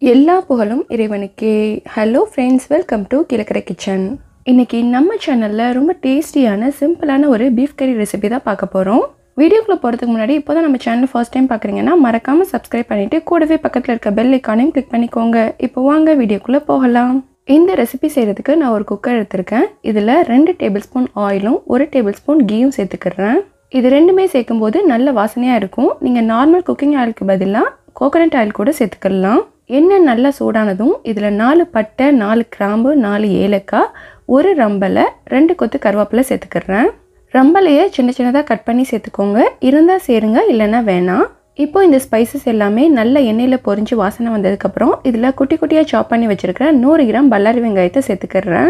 எல்லா புகழும் இறைவனுக்கே. Hello friends, welcome to Kilakarai kitchen. இன்றைக்கி நம்ம சேனலில் ரொம்ப டேஸ்டியான சிம்பிளான ஒரு பீஃப் கறி ரெசிபி தான் பார்க்க போகிறோம். வீடியோக்குள்ளே போகிறதுக்கு முன்னாடி இப்போ தான் நம்ம சேனல் ஃபர்ஸ்ட் டைம் பார்க்குறீங்கன்னா மறக்காமல் சப்ஸ்கிரைப் பண்ணிவிட்டு கூடவே பக்கத்தில் இருக்க பெல் ஐக்கானையும் கிளிக் பண்ணிக்கோங்க. இப்போ வாங்க வீடியோக்குள்ளே போகலாம். இந்த ரெசிபி செய்கிறதுக்கு நான் ஒரு குக்கர் எடுத்திருக்கேன். இதில் 2 டேபிள் ஸ்பூன் ஆயிலும் 1 டேபிள் ஸ்பூன் கீயும் சேர்த்துக்கிறேன். இது ரெண்டுமே சேர்க்கும்போது நல்ல வாசனையாக இருக்கும். நீங்கள் நார்மல் குக்கிங் ஆயிலுக்கு பதிலாக கோகோனட் ஆயில் கூட சேர்த்துக்கலாம். எண்ணெய் நல்லா சூடானதும் இதில் 4 பட்டை, 4 கிராம்பு, 4 ஏலக்காய், 1 ரம்பலை, 2 கொத்து கருவேப்பிலை சேர்த்துக்கிறேன். ரம்பலையை சின்ன சின்னதாக கட் பண்ணி சேர்த்துக்கோங்க. இருந்தால் சேருங்க, இல்லைன்னா வேணாம். இப்போ இந்த ஸ்பைசஸ் எல்லாமே நல்ல எண்ணெயில் பொரிஞ்சு வாசனை வந்ததுக்கப்புறம் இதில் குட்டி குட்டியாக சாப் பண்ணி வச்சுருக்கிற 100 கிராம் பல்லாரி வெங்காயத்தை சேர்த்துக்கிறேன்.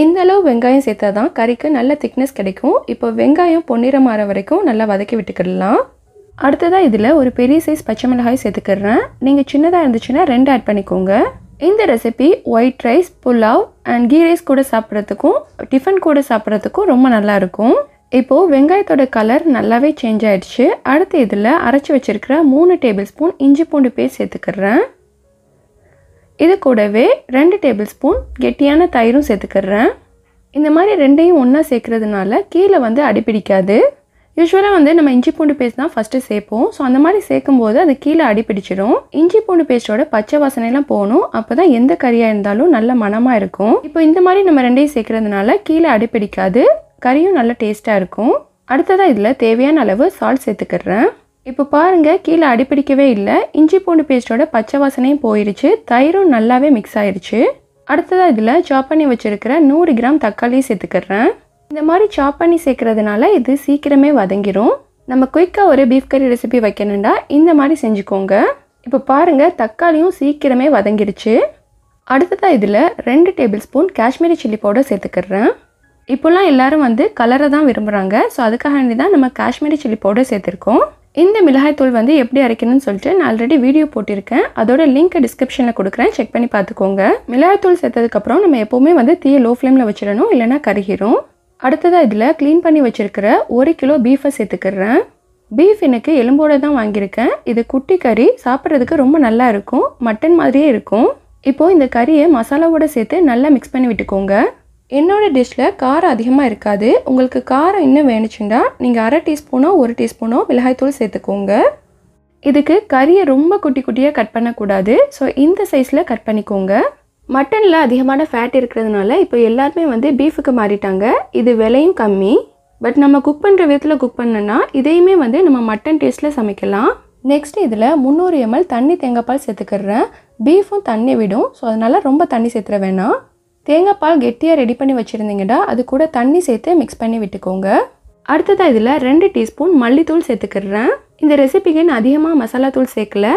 இந்த அளவு வெங்காயம் சேர்த்தா தான் கறிக்கு நல்ல திக்னஸ் கிடைக்கும். இப்போ வெங்காயம் பொன்னிறம் மாற வரைக்கும் நல்லா வதக்கி விட்டுக்கிடலாம். அடுத்ததாக இதில் ஒரு பெரிய சைஸ் பச்சை மிளகாய் சேர்த்துக்கிறேன். நீங்கள் சின்னதாக இருந்துச்சுன்னா 2 ஆட் பண்ணிக்கோங்க. இந்த recipe white rice, pulao and ghee rice கூட சாப்பிட்றதுக்கும் டிஃபன் கூட சாப்பிட்றதுக்கும் ரொம்ப நல்லாயிருக்கும். இப்போது வெங்காயத்தோட கலர் நல்லாவே சேஞ்ச் ஆகிடுச்சு. அடுத்து இதில் அரைச்சி வச்சுருக்கிற 3 டேபிள் ஸ்பூன் இஞ்சி பூண்டு பேஸ்ட் சேர்த்துக்கிறேன். இது கூடவே 2 டேபிள் ஸ்பூன் கெட்டியான தயிரும் சேர்த்துக்கிறேன். இந்த மாதிரி ரெண்டையும் ஒன்றா சேர்க்குறதுனால கீழே அடிப்பிடிக்காது. யூஸ்வலாக நம்ம இஞ்சி பூண்டு பேஸ்ட் தான் ஃபஸ்ட்டு சேர்ப்போம். ஸோ அந்த மாதிரி சேர்க்கும்போது அது கீழே அடிப்பிடிச்சிடும். இஞ்சி பூண்டு பேஸ்ட்டோட பச்சை வாசனைலாம் போகணும். அப்போ தான் எந்த கறியாக இருந்தாலும் நல்ல மணமாக இருக்கும். இப்போ இந்த மாதிரி நம்ம ரெண்டையும் சேர்க்குறதுனால கீழே அடிப்பிடிக்காது, கறியும் நல்ல டேஸ்ட்டாக இருக்கும். அடுத்ததாக இதில் தேவையான அளவு சால்ட் சேர்த்துக்கிறேன். இப்போ பாருங்கள், கீழே அடிப்பிடிக்கவே இல்லை. இஞ்சி பூண்டு பேஸ்ட்டோட பச்சை வாசனையும் போயிடுச்சு, தயிரும் நல்லாவே மிக்ஸ் ஆயிடுச்சு. அடுத்ததாக இதில் சாப் பண்ணி வச்சுருக்கிற 100 கிராம் தக்காளி சேர்த்துக்கிறேன். இந்த மாதிரி சாப் பண்ணி சேர்க்குறதுனால இது சீக்கிரமே வதங்கிடும். நம்ம குயிக்காக ஒரு பீஃப் கறி ரெசிபி வைக்கணுண்டா இந்த மாதிரி செஞ்சுக்கோங்க. இப்போ பாருங்கள், தக்காளியும் சீக்கிரமே வதங்கிடுச்சு. அடுத்ததாக இதில் 2 table spoon Kashmiri chilli powder சேர்த்துக்கிறேன். இப்போல்லாம் எல்லோரும் கலரை தான் விரும்புகிறாங்க. ஸோ அதுக்காக தான் நம்ம காஷ்மீரி சில்லி பவுடர் சேர்த்துருக்கோம். இந்த மிளகாய்த்தூள் எப்படி அரைக்கணும்னு சொல்லிட்டு நான் ஆல்ரெடி வீடியோ போட்டிருக்கேன். அதோட லிங்க் டிஸ்கிரிப்ஷனில் கொடுக்குறேன், செக் பண்ணி பார்த்துக்கோங்க. மிளகாய்த்தூள் சேர்த்ததுக்கப்புறம் நம்ம எப்போவுமே தீயை லோ ஃப்ளேமில் வச்சிடணும், இல்லைனா கருகிரும். அடுத்ததாக இதில் க்ளீன் பண்ணி வச்சுருக்கிற 1 கிலோ பீஃபை சேர்த்துக்கிறேன். பீஃப் எனக்கு எலும்போடு தான் வாங்கியிருக்கேன். இது குட்டி கறி, சாப்பிட்றதுக்கு ரொம்ப நல்லா இருக்கும், மட்டன் மாதிரியே இருக்கும். இப்போது இந்த கறியை மசாலாவோடு சேர்த்து நல்லா மிக்ஸ் பண்ணி விட்டுக்கோங்க. என்னோடய டிஷ்ஷில் காரம் அதிகமாக இருக்காது. உங்களுக்கு காரம் இன்னும் வேணுச்சுன்னா நீங்கள் 1/2 டீஸ்பூனோ 1 டீஸ்பூனோ மிளகாய்த்தூள் சேர்த்துக்கோங்க. இதுக்கு கறியை ரொம்ப குட்டி குட்டியாக கட் பண்ணக்கூடாது. ஸோ இந்த சைஸில் கட் பண்ணிக்கோங்க. மட்டனில் அதிகமான ஃபேட் இருக்கிறதுனால இப்போ எல்லாருமே பீஃபுக்கு மாறிட்டாங்க. இது விலையும் கம்மி. பட் நம்ம குக் பண்ணுற விதத்தில் குக் பண்ணோன்னா இதையுமே நம்ம மட்டன் டேஸ்ட்டில் சமைக்கலாம். நெக்ஸ்ட் இதில் 300 ml தண்ணி தேங்காய் பால் சேர்த்துக்கிறேன். பீஃபும் தண்ணி விடும், ஸோ அதனால் ரொம்ப தண்ணி சேர்த்துற வேணாம். தேங்காய் பால் கெட்டியாக ரெடி பண்ணி வச்சுருந்தீங்கன்னா அது கூட தண்ணி சேர்த்து மிக்ஸ் பண்ணி விட்டுக்கோங்க. அடுத்ததாக இதில் 2 டீஸ்பூன் மல்லித்தூள் சேர்த்துக்கிறேன். இந்த ரெசிபிக்கு நான் அதிகமாக மசாலா தூள் சேர்க்கல.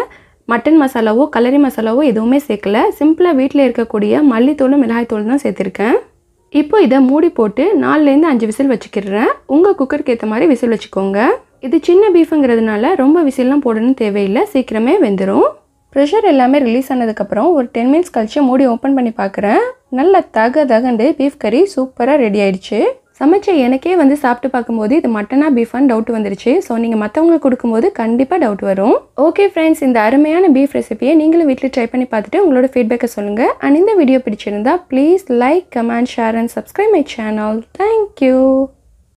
மட்டன் மசாலாவோ கலரி மசாலாவோ எதுவுமே சேர்க்கல. சிம்பிளாக வீட்டில் இருக்கக்கூடிய மல்லித்தூளும் மிளகாய்த்தூள் தான் சேர்த்துருக்கேன். இப்போ இதை மூடி போட்டு 4லேருந்து 5 விசில் வச்சுக்கிறேன். உங்கள் குக்கருக்கு ஏற்ற மாதிரி விசில் வச்சுக்கோங்க. இது சின்ன பீஃபுங்கிறதுனால ரொம்ப விசில்லாம் போடணும்னு தேவையில்லை, சீக்கிரமே வெந்துடும். ப்ரெஷர் எல்லாமே ரிலீஸ் ஆனதுக்கப்புறம் ஒரு 10 மினிட்ஸ் கழித்து மூடி ஓப்பன் பண்ணி பார்க்குறேன். நல்லா தகண்டு பீஃப் கறி சூப்பராக ரெடி ஆயிடுச்சு. சமைச்ச எனக்கே சாப்பிட்டு பார்க்கும்போது இது மட்டனா பீஃபான்னு டவுட் வந்துருச்சு. ஸோ நீங்கள் மற்றவங்களுக்கு கொடுக்கும்போது கண்டிப்பாக டவுட் வரும். ஓகே ஃப்ரெண்ட்ஸ், இந்த அருமையான பீஃப் ரெசிபியை நீங்களும் வீட்டில் ட்ரை பண்ணி பார்த்துட்டு உங்களோட ஃபீட்பேக்கை சொல்லுங்கள். அண்ட் இந்த வீடியோ பிடிச்சிருந்தா please like, comment, share and subscribe my channel. Thank you.